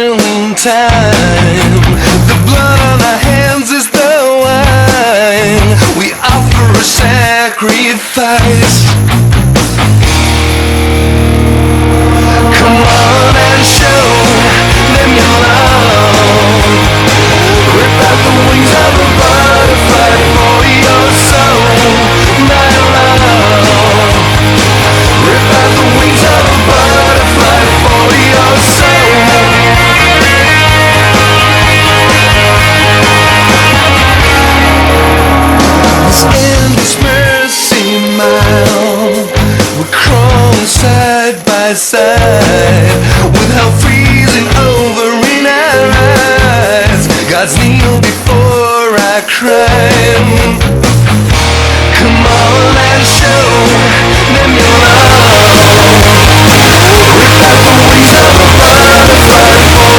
Time. The blood on our hands is the wine. We offer a sacrifice.